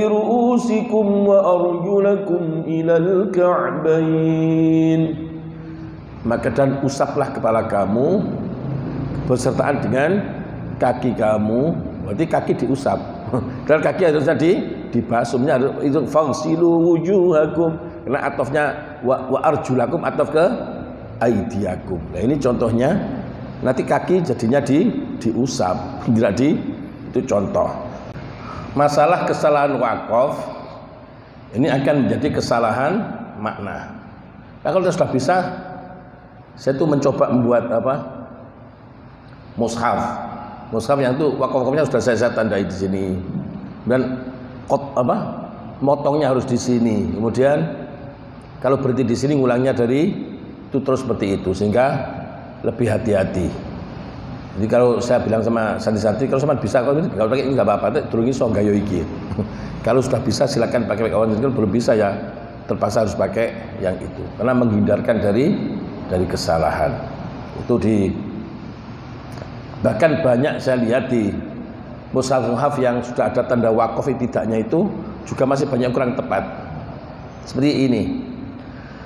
ru'usikum wa arjulakum ilal ka'bayn. Maka dan usaplah kepala kamu bersertaan dengan kaki kamu. Berarti kaki diusap. Dan kaki harusnya dibasuhnya itu fangsilu wujuhakum. Karena atofnya wa arjulakum atof ke aidiakum. Nah ini contohnya. Nanti kaki jadinya diusap. Itu contoh. Masalah kesalahan wakaf ini akan menjadi kesalahan makna. Nah, kalau sudah bisa, saya tuh mencoba membuat apa? Mushaf yang itu wakaf-wakafnya sudah saya tandai di sini. Dan motongnya harus di sini. Kemudian Kalau berhenti di sini ngulangnya dari itu terus seperti itu, sehingga lebih hati-hati. Jadi kalau saya bilang sama santri-santri, kalau sama bisa, kalau pakai ini nggak apa-apa, turungi so gayo iki. Kalau sudah bisa silakan pakai kawan, kalau belum bisa ya terpaksa harus pakai yang itu, karena menghindarkan dari kesalahan. Itu bahkan banyak saya lihat di mushaf yang sudah ada tanda wakaf tidaknya itu juga masih banyak yang kurang tepat. Seperti ini.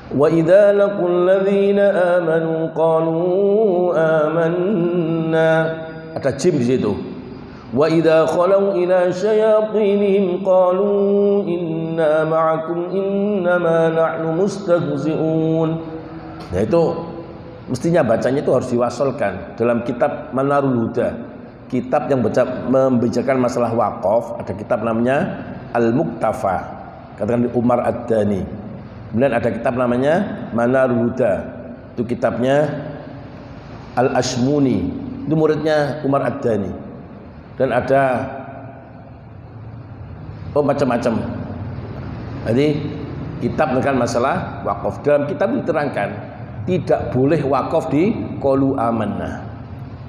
Wa idza laqul ladzina amanu qalu amanna. Ada jim di situ. Wa idza khalau ila syayatinihim qalu inna ma'akum innama nahnu mustahzi'un. Nah itu mestinya bacanya itu harus diwasolkan. Dalam kitab Manarul Huda, kitab yang membicarakan masalah wakaf, ada kitab namanya Al-Muktafa, katakan Umar Ad-Dani. Kemudian ada kitab namanya Manarul Huda, itu kitabnya Al-Ashmuni, itu muridnya Umar Ad-Dani. Dan ada macam-macam. Jadi kitab tentang masalah wakaf. Dalam kitab diterangkan tidak boleh wakaf di qalu amanna.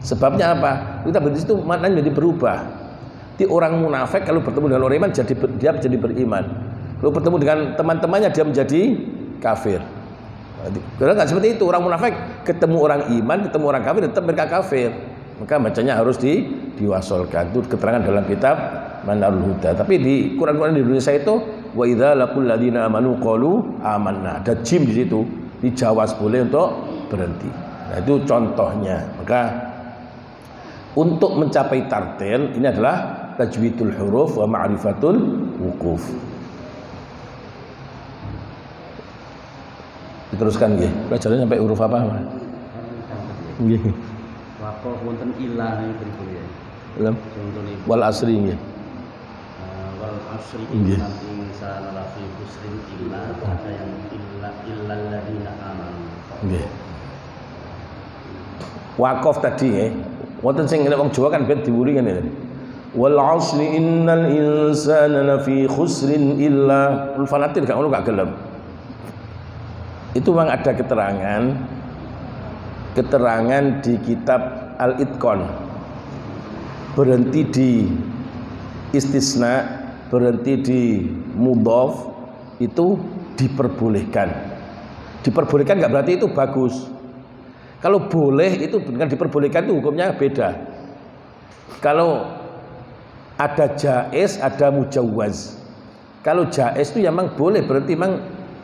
Sebabnya apa? Kita berarti itu maknanya jadi berubah. Di orang munafik kalau bertemu dengan orang iman dia menjadi beriman. Kalau bertemu dengan teman-temannya dia menjadi kafir. Karena nggak seperti itu. Orang munafik ketemu orang iman, ketemu orang kafir tetap mereka kafir. Maka bacanya harus diwasolkan. Itu keterangan dalam kitab Manarul Huda. Tapi di Quran-Quran di Indonesia itu wa idza laqul ladzina amanu qalu amanna. Ada jim di situ. Dijawaz boleh untuk berhenti. Nah, itu contohnya. Maka untuk mencapai tartil ini adalah tajwidul huruf wa ma'rifatul wuquf. Diteruskan nggih. Pelajarannya sampai huruf apa? Nggih. Wakaf wonten ilah niku ya. Belum. Wal asri nggih. Wal asri nanti sana lafi khusrin illa ada yang illal ladzina amanu. Nggih. Wakaf tadi nggih. Wonten sing nek wong Jawa kan ben diwuri ngene. Wal asri innal insana lafi khusrin illa fanatir gak ngono gak gelem. Itu memang ada keterangan di kitab Al-Itqan, berhenti di istisna, berhenti di mudhaf itu diperbolehkan. Diperbolehkan nggak berarti itu bagus. Kalau boleh itu dengan diperbolehkan itu hukumnya beda. Kalau ada jaiz, ada mujawwaz. Kalau jaiz itu memang boleh, berarti memang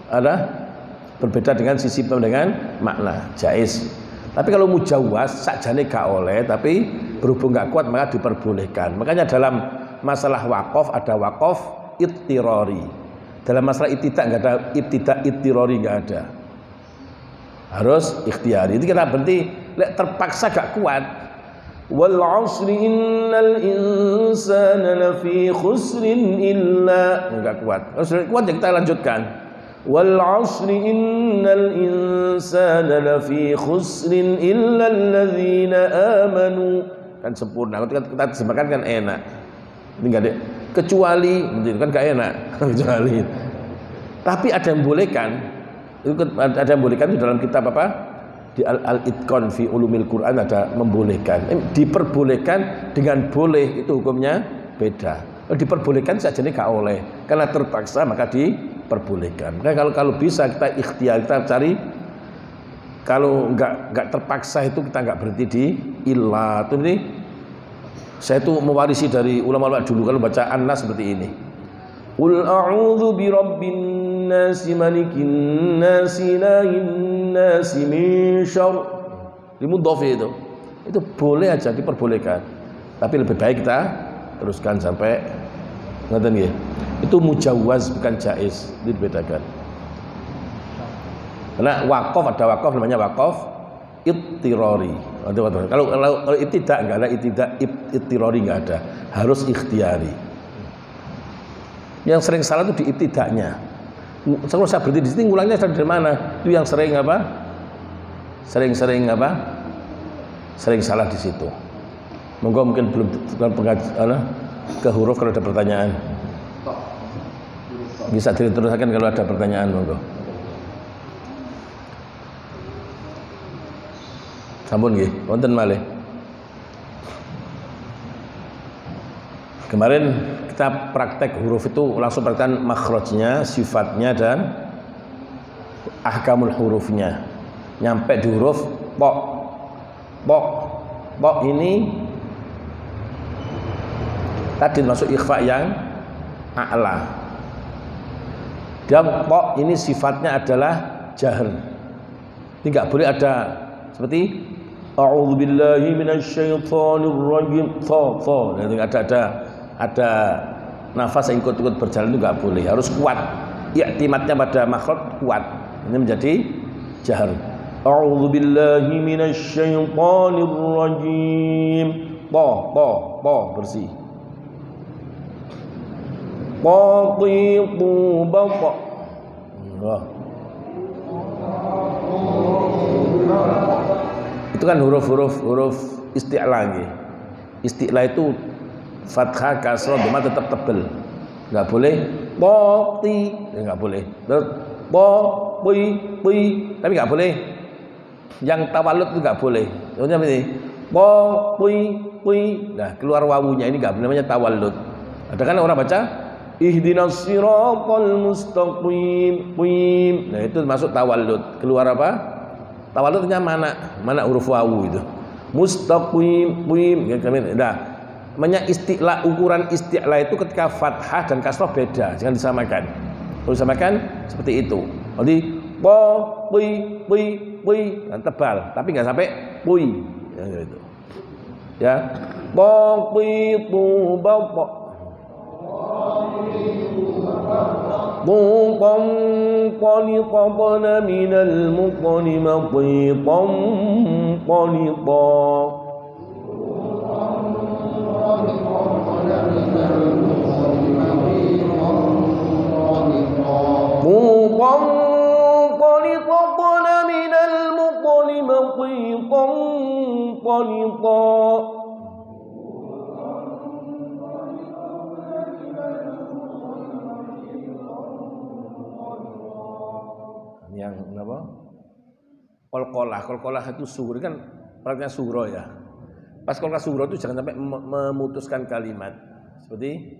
ada berbeda dengan sisi dengan makna jaiz. Tapi kalau mujawwaz sakjane gak oleh, tapi berhubung gak kuat maka diperbolehkan. Makanya dalam masalah wakaf ada wakaf ittirari. Dalam masalah ibtidak enggak ada ibtidak ittirari, enggak ada. Harus ikhtiari. Itu kita berhenti lek terpaksa gak kuat. Wal 'asri innal insana lafi khusrin illa, enggak kuat. Harus kuat ya kita lanjutkan. Wal 'asri innal insana lafi khusrin illa alladzina amanu. Kan sempurna. Kalau kita terjemahkan kan enak. Ini enggak ada kecuali, kan enggak enak. Kecuali. Tapi ada yang bolehkan. Itu ada yang bolehkan itu dalam kitab apa? Di Al-Itqan fi Ulumil Quran ada membolehkan. Diperbolehkan dengan boleh itu hukumnya beda. Diperbolehkan saja ini gak oleh. Karena terpaksa maka diperbolehkan. Maka kalau bisa kita ikhtiar, kita cari. Kalau enggak terpaksa itu kita enggak berhenti di ilah. Itu ini saya itu mewarisi dari ulama-ulama dulu kalau baca An-Nas seperti ini. Qul a'udzu birabbin nasi malikin nasi ilahin nasi min syarr. Dimudhaf itu boleh aja, diperbolehkan. Tapi lebih baik kita teruskan sampai ngoten nggih. Itu mujawwaz bukan jaiz, dibedakan. Karena wakaf ada wakaf namanya wakaf ittirari. Kalau ibtidak enggak ada, ittirari enggak ada. Harus ikhtiari. Yang sering salah itu di ibtidaknya. Kalau saya berhenti di sini ngulangnya dari mana? Itu yang sering apa? Sering salah di situ. Monggo mungkin belum ke huruf kalau ada pertanyaan. Bisa diteruskan kalau ada pertanyaan, monggo. Sampun nggih, wonten malih. Kemarin kita praktek huruf itu langsung praktekkan makhrajnya, sifatnya dan ahkamul hurufnya. Nyampe di huruf pok. Pok ini tadi masuk ikhfa yang a'la. Dan pok ini sifatnya adalah jahr. Ini enggak boleh ada seperti a'udzubillahi minasyaitonirrajim. Fa. Itu ada nafas yang ikut-ikut berjalan itu enggak boleh. Harus kuat. I'timadnya pada makhraj kuat. Ini menjadi jahr. A'udzubillahi minasyaitonirrajim. Po bersih. Qaqitu baqa. Itu kan huruf isti'la nggih. Isti'la itu fathah, kasrah, dhamma tetap tebel. Enggak boleh poti, enggak boleh. Terus tapi enggak boleh. Yang tawallud itu enggak boleh. Contohnya ini nah keluar wawunya ini enggak namanya tawallud. Ada kan orang baca ihdinas siratal mustaqim. Nah itu masuk tawallud. Keluar apa? Tawalludnya mana huruf wawu itu. Mustaqim. Nah, namanya isti'la, ukuran isti'la itu ketika fathah dan kasrah beda, jangan disamakan. Kalau disamakan seperti itu. Jadi dan tebal, tapi nggak sampai pui. Ya gitu. Ya. Qaqitu baqa. Muqam qaniqana minal muqani maqitam qaniqa. Muqam qaniqana minal muqani maqitam qaniqa. Yang apa? Qalqalah itu sugur kan prakteknya suro ya. Pas qalqalah suro itu jangan sampai memutuskan kalimat. Seperti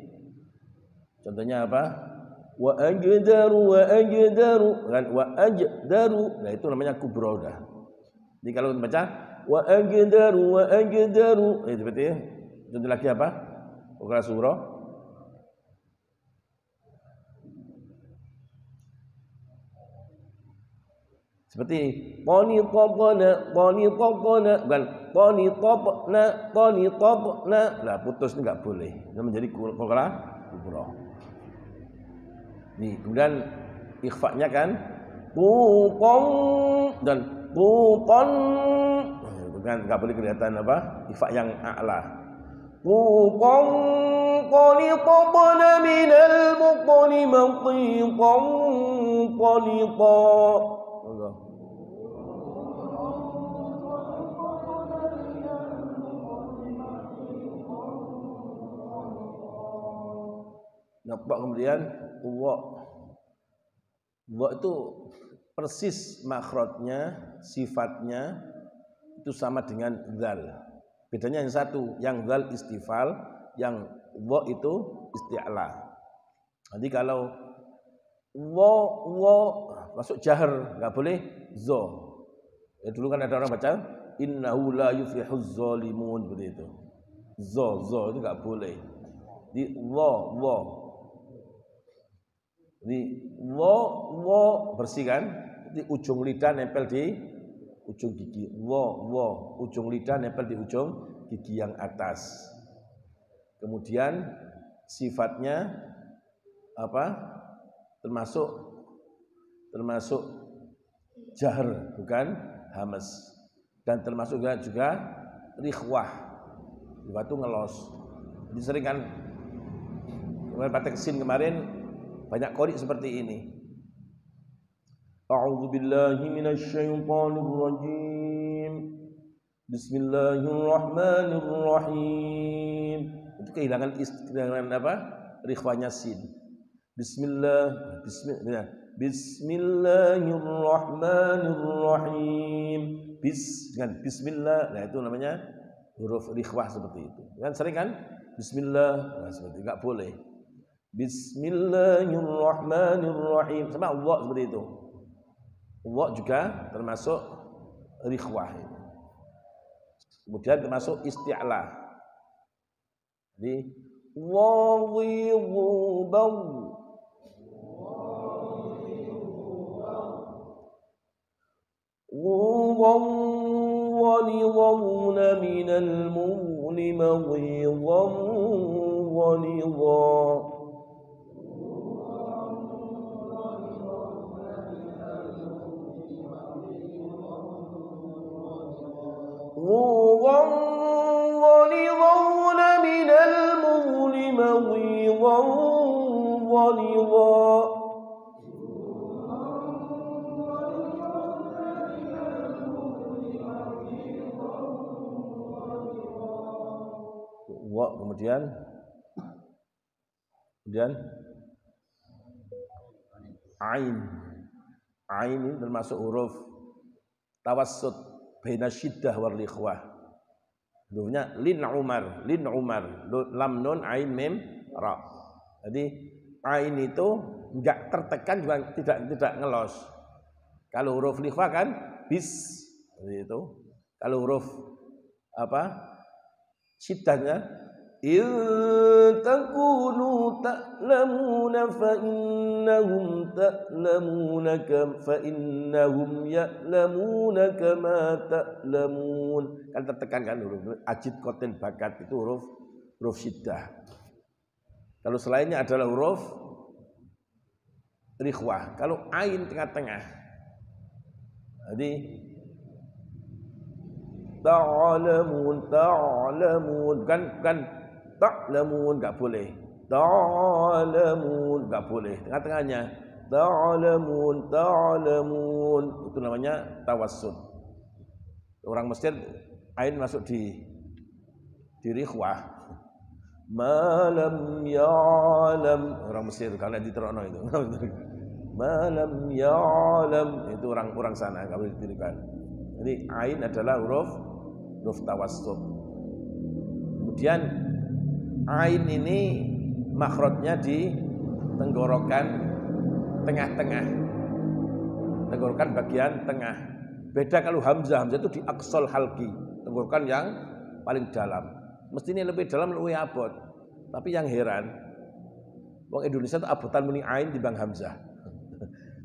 contohnya apa? Wa ajdaru kan wa ajdaru. Nah itu namanya kubra udah. Jadi kalau baca wa ajdaru itu seperti contoh lagi apa? Qalqalah suro. Seperti qaniqana bukan qaniqna. Lah putus itu enggak boleh. Itu menjadi qalqalah kubra. Nih, kemudian ikhfa-nya kan tuqan dan tuqan. Bukan enggak boleh kelihatan apa? Ikhfa yang a'la. Tuqan qaniqana minal muqani maqitan qaniqa. Nampak kemudian wa itu persis makhrajnya, sifatnya itu sama dengan dzal. Bedanya yang satu, yang dzal istifal, yang wa itu isti'la. Jadi kalau wa masuk jahr enggak boleh zo. Ya dulu kan ada orang baca innahu la yuflihuz zalimun begitu. Zo itu enggak boleh. Di wa Jadi wo bersih kan? Di ujung lidah nempel di ujung gigi. Wo ujung lidah nempel di ujung gigi yang atas. Kemudian sifatnya apa? Termasuk jahr bukan hamas. Dan termasuk juga rikhwah. Itu ngelos. Jadi sering kan kemarin praktek sin kemarin banyak qori seperti ini. A'udzubillahi minasyaitonirrajim. Bismillahirrahmanirrahim. Itu kehilangan apa? Rikhwanya sin. Bismillahirrahmanirrahim. dengan bismillah, nah itu namanya huruf rikhwah seperti itu. Kan sering kan? Bismillah, nah seperti itu, enggak boleh. Bismillahirrahmanirrahim. Sama Allah seperti itu. Allah juga termasuk rikhwah. Kemudian termasuk isti'la. Jadi wadhibubaw. ونظرون من المغن مغيظا ونظا ونظرون من المغن مغيظا ونظا kemudian ain ini termasuk huruf tawassut baina syiddah wal ikhwah. Hurufnya lin umar lam nun ain mim ra. Jadi ain itu enggak tertekan juga tidak ngelos. Kalau huruf ikhwah kan bis seperti itu. Kalau huruf syiddahnya in takunu ta'lamuna fa innahum ta'lamuna fa innahum ya'lamuna kama ta'lamun. Kan tertekan kan huruf ajid qatil bakat itu huruf syiddah. Kalau selainnya adalah huruf rikhwah. Kalau ain tengah-tengah. Jadi ta'lamun kan ta'lamun enggak boleh. Ta'lamun enggak boleh. Tengah-tengahnya ta'lamun itu namanya tawassul. Orang Mesir ain masuk di rikhwah. Malam ya'lam orang Mesir kalau diterokno itu. Malam ya'lam itu orang sana enggak boleh ditirukan. Jadi ain adalah huruf tawassul. Kemudian ain ini makhrajnya di tenggorokan tengah-tengah. Tenggorokan bagian tengah. Beda kalau hamzah itu di aqsal halqi, tenggorokan yang paling dalam. Mestinya lebih dalam lebih abot. Tapi yang heran, wong Indonesia itu abotan muni ain dibanding hamzah.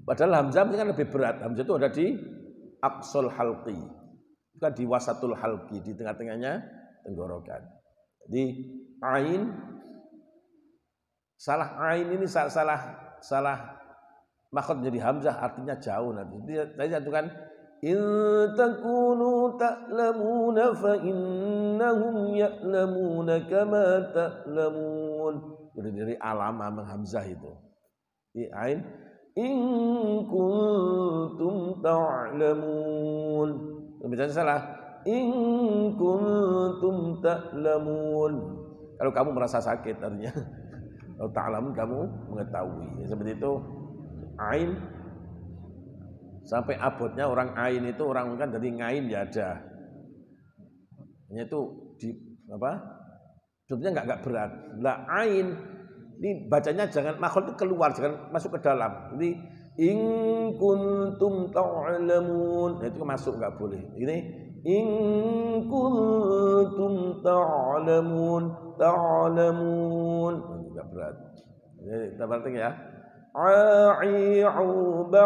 Padahal hamzah kan lebih berat. Hamzah itu ada di aqsal halqi. Bukan di wasatul halqi, di tengah-tengahnya tenggorokan. Jadi ain salah ini salah makhraj jadi hamzah artinya jauh nanti. Jadi satukan in takunu ta'lamuna fa innahum ya'lamuna kama ta'lamun. Dari alam hamzah itu. Di ain in kuntum ta'lamun. Misalnya salah in kuntum ta'lamun. Kalau kamu merasa sakit artinya kalau ta'lamun kamu mengetahui. Seperti itu ain sampai abotnya orang ain itu orang kan dari ngain ya ada. Itu di sebetulnya enggak berat. Lah ain ini bacanya jangan makhluk itu keluar, jangan masuk ke dalam. Jadi in kuntum ta'lamun, itu masuk enggak boleh. Ini in kuntum ta'lamun enggak berat. Jadi kita berarti ya. A'i'uba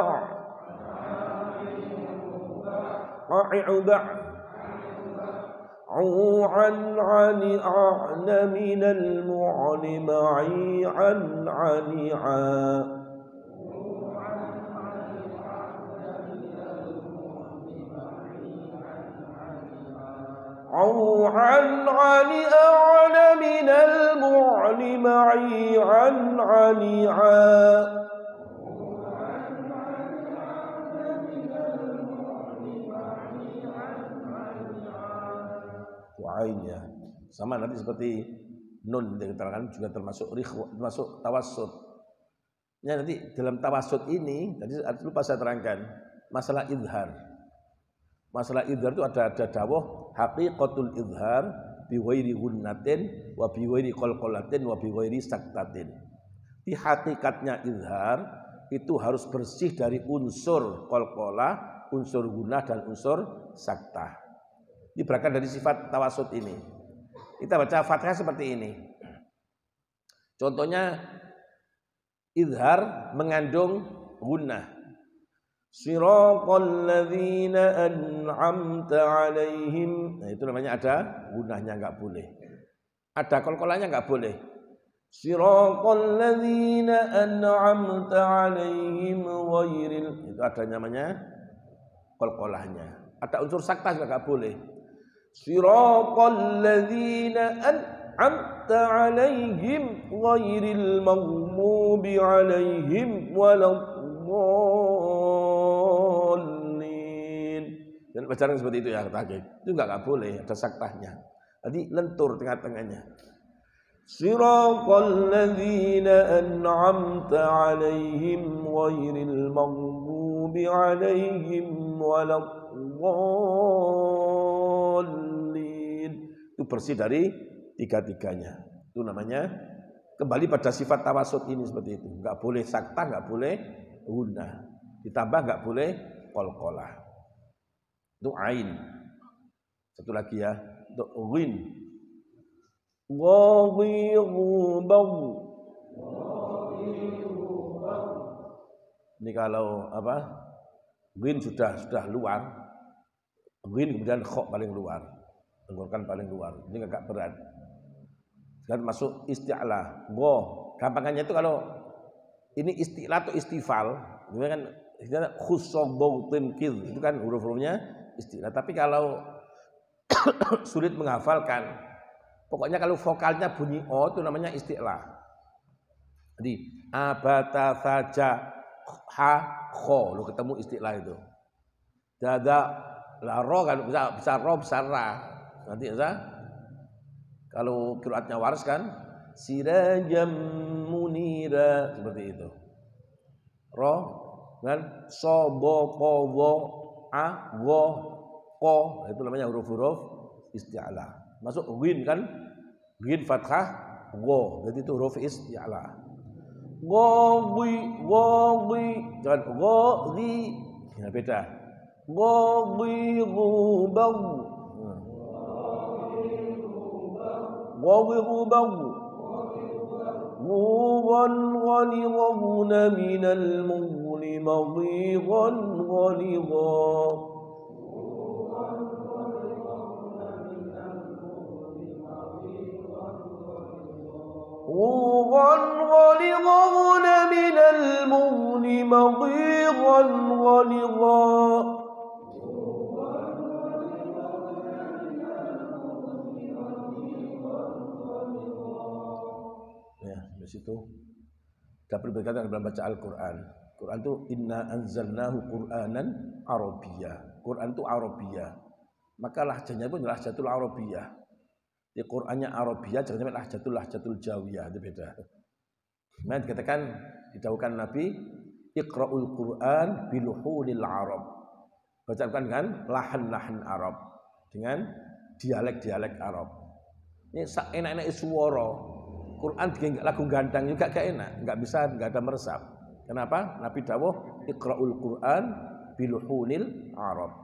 عن أعن من المعن معي عن أعن من المعن معي عن ain ya. Sama nanti seperti nun yang diterangkan juga termasuk termasuk tawassut. Ya nanti dalam tawassut ini tadi lupa saya terangkan masalah izhar. Masalah idhar itu ada dawuh haqiqatul idhar bi ghairi gunnatin wa bi ghairi qalqalatin wa bi ghairi saktatin. Di hakikatnya idhar itu harus bersih dari unsur qalqalah, unsur gunnah dan unsur saktah. Ini berangkat dari sifat tawasud ini. Kita baca Fatihah seperti ini. Contohnya idhar mengandung gunnah. Siratal ladzina an'amta 'alaihim. Nah, itu namanya ada gunnahnya, enggak boleh. Ada qalqalahnya enggak boleh. Siratal ladzina an'amta 'alaihim ghairil. Itu ada namanya qalqalahnya. Ada unsur saktah juga enggak boleh. Siratal ladzina an'amta 'alaihim ghairil maghdubi 'alaihim waladdallin. Dan bacaan seperti itu ya kata. Itu enggak boleh, ada saktahnya. Jadi lentur tengah-tengahnya. Siratal ladzina an'amta 'alaihim ghairil maghdubi 'alaihim waladdallin. Itu bersih dari tiga-tiganya. Itu namanya kembali pada sifat tawasud ini seperti itu. Enggak boleh saktah, enggak boleh gunnah. Ditambah enggak boleh qalqalah. Itu ain. Satu lagi ya, untuk ghin. Ghadhirubaw. Ini kalau apa? Ghin sudah luar. Ghin kemudian kha paling luar. Tenggorokan paling luar. Ini agak berat. Sekarang masuk isti'la. Gampangannya itu kalau ini isti'la atau istifal, itu kan khusobautin kid, itu kan huruf-hurufnya isti'la. Tapi kalau sulit menghafalkan, pokoknya kalau vokalnya bunyi o itu namanya isti'la. Jadi abata saja ha kho, lu ketemu isti'la itu. Dada la ro kan bisa ro bisa ra. Nanti bisa kalau qiraatnya waras kan sirajam munira seperti itu. Ro kan sobo kowo a wo ko, itu namanya huruf-huruf isti'la. Masuk ghin kan, ghin fathah wo, jadi itu huruf isti'la. Ghadhi jangan ghadhi, ya beda. Ghadhirubaw Mughan ghalidhun minal mughni maghidan ghalidhan. Mughan ghalidhun minal mughni maghidan ghalidhan. Di situ dapat berkata dalam baca Al-Qur'an. Quran itu inna anzalnahu Qur'anan Arabiyyah. Quran itu Arabiyyah. Maka lahjahnya pun lahjatul Arabiyyah. Di Qur'annya Arabiyyah jangan sampai lahjatul Jawiyah, itu beda. Nah, dikatakan didhawuhkan Nabi Iqra'ul Qur'an biluhunil Arab. Bacakan dengan lahan-lahan Arab, dengan dialek-dialek Arab. Ini enak-enak suara. Quran bikin lagu gandang juga gak enak, nggak ada meresap. Kenapa? Nabi dawuh Iqra'ul Qur'an biluhunil Arab.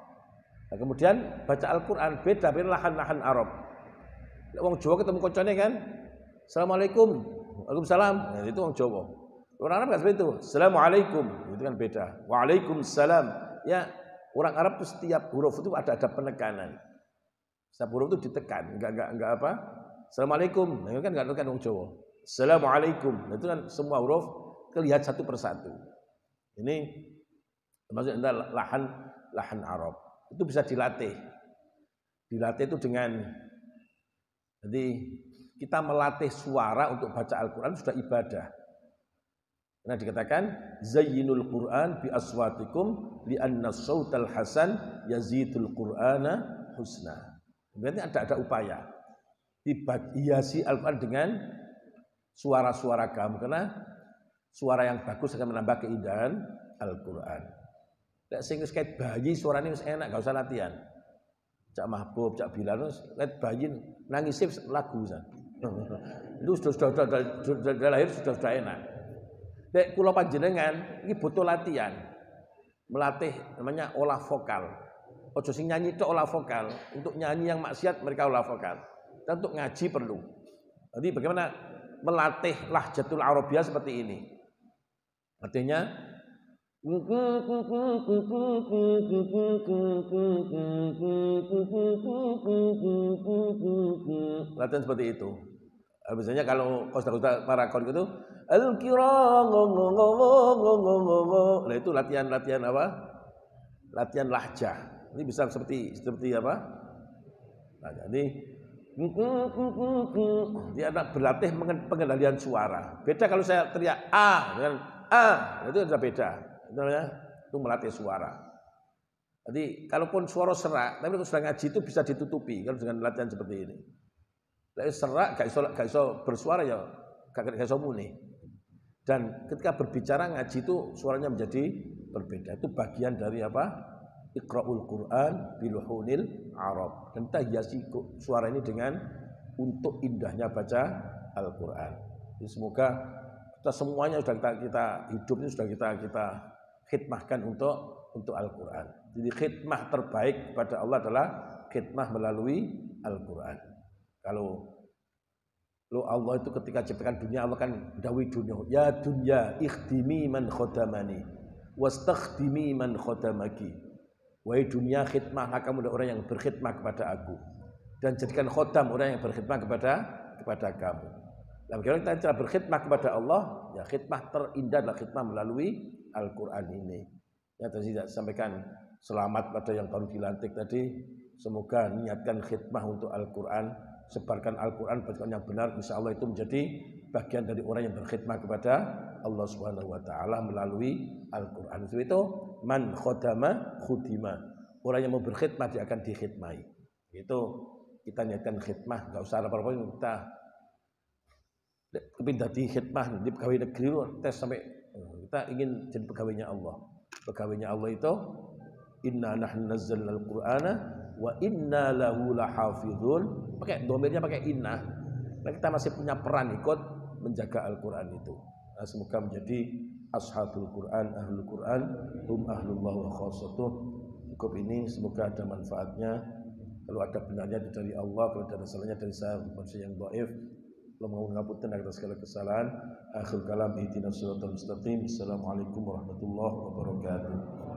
Nah, kemudian baca Al-Qur'an beda lahan-lahan Arab. Wong Jawa ketemu koncone kan, Assalamualaikum, Waalaikumsalam. Nah, itu wong Jawa. Orang Arab enggak seperti itu. Assalamualaikum, itu kan beda. Waalaikumsalam. Ya, orang Arab itu setiap huruf itu ada penekanan. Setiap huruf itu ditekan, enggak apa? Assalamualaikum, nah, itu kan enggak tekan wong Jawa. Assalamualaikum, nah, itu kan semua huruf kelihatan satu persatu. Ini maksudnya lahan Arab. Itu bisa dilatih. Dilatih itu dengan, jadi kita melatih suara untuk baca Al-Quran sudah ibadah. Karena dikatakan zayyinul Quran bi aswatikum li anna sautal hasan yazidul Qur'ana husna. Berarti ada upaya. Hiasi Al-Quran dengan suara-suara kamu, karena suara yang bagus akan menambah keindahan Al-Quran. Lek sing wis kayak bayi suarane wis enak, gak usah latihan. Cak Mahbub, Cak Bilal, lihat bayi nangis lagu san. Itu sudah lahir sudah enak. Lek kula panjenengan ini butuh latihan. Melatih namanya olah vokal. Ojo sing nyanyi tok olah vokal. Untuk nyanyi yang maksiat mereka olah vokal. Dan untuk ngaji perlu. Jadi bagaimana melatih lahjatul Arabiyah seperti ini? Artinya latihan seperti itu. Biasanya kalau kosta-kosta para kon itu al-kiram, nah itu latihan apa? Latihan lahjah. Ini bisa seperti apa? Nah, jadi dia ada berlatih pengendalian suara. Beda kalau saya teriak dengan itu sudah beda. Itu melatih suara. Jadi kalaupun suara serak, tapi kalau sudah ngaji itu bisa ditutupi kalau dengan latihan seperti ini. Kalau serak gak iso bersuara ya gak iso muni. Dan ketika berbicara ngaji itu suaranya menjadi berbeda. Itu bagian dari apa? Iqra'ul Qur'an biluhunil Arab. Dan kita hiasi suara ini dengan untuk indahnya baca Al-Qur'an. Jadi semoga kita semuanya sudah kita hidup ini sudah kita khidmahkan untuk Al-Qur'an. Jadi khidmah terbaik kepada Allah adalah khidmah melalui Al-Qur'an. Kalau Allah itu ketika ciptakan dunia, Allah kan dawi dunia, ya dunya ikhdimi man khodamani wastakhdimi man khodamaki. Wahai dunia, khidmahlah kamu adalah orang yang berkhidmah kepada aku, dan jadikan khodam orang yang berkhidmah kepada kamu. Nah, bagaimana kita cara berkhidmah kepada Allah? Ya, khidmah terindah adalah khidmah melalui Al-Qur'an ini. Ya, tadi saya sampaikan selamat pada yang baru dilantik tadi. Semoga niatkan khidmah untuk Al-Qur'an, sebarkan Al-Qur'an bacaan yang benar, insya Allah itu menjadi bagian dari orang yang berkhidmah kepada Allah Subhanahu wa taala melalui Al-Qur'an. Itu man khodama khudima. Orang yang mau berkhidmah dia akan dikhidmati. Itu kita niatkan khidmah, enggak usah apa-apa, kita kepindah di khidmah di pegawai negeri tes sampai kita ingin jadi pegawainya Allah. Pegawainya Allah itu inna nahnu nazzalnal qur'ana wa inna lahu lahafizun. Pakai domirnya pakai inna. Nah, kita masih punya peran ikut menjaga Al-Qur'an itu. Nah, semoga menjadi ashabul Qur'an, ahlul Qur'an, hum ahlullah wa khassatuh. Cukup ini, semoga ada manfaatnya. Kalau ada benarnya dari Allah, kalau ada salahnya dari saya manusia yang dhaif. Allah mohon ngapunten atas segala kesalahan. Akhir kalam ihdinas siratal mustaqim. Assalamualaikum warahmatullahi wabarakatuh.